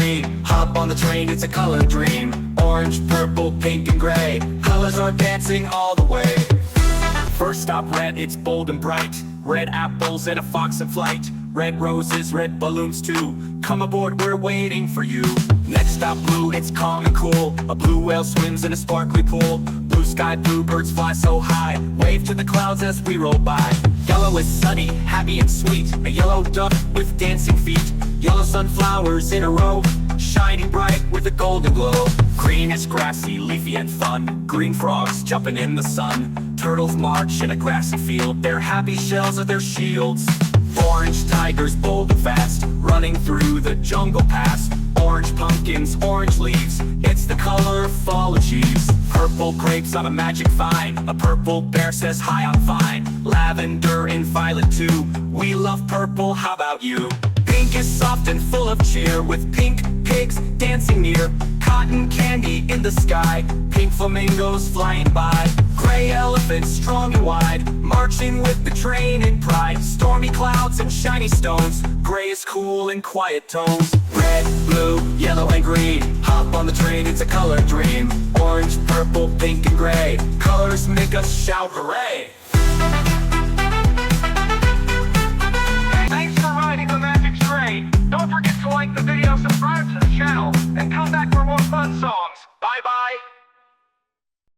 green. Hop on the train, it's a color dream. Orange, purple, pink, and gray. Colors are dancing all the way. First stop red, it's bold and bright. Red apples and a fox in flight. Red roses, red balloons too. Come aboard, we're waiting for you. Next stop blue, it's calm and cool. A blue whale swims in a sparkly pool. Blue sky, blue birds fly so high. Wave to the clouds as we roll by. Yellow is sunny, happy and sweet. A yellow duck with dancing feet. Yellow sunflowers in a row, shining bright with a golden glow. Green is grassy, leafy and fun. Green frogs jumping in the sun. Turtles march in a grassy field. Their happy shells are their shields. Orange tigers bold and fast, running through the jungle past. Orange pumpkins, orange leaves, it's the color fall achieves. Purple grapes on a magic vine. A purple bear says hi, I'm fine. Lavender and violet too, we love purple, how about you? Pink is soft and full of cheer, with pink pigs dancing near. Cotton candy in the sky, pink flamingos flying by. Gray elephants strong and wide, marching with the train in pride. Stormy clouds and shiny stones, gray is cool and quiet tones. Red, blue, yellow and green, hop on the train, it's a color dream. Orange, purple, pink and gray, colors make us shout hooray.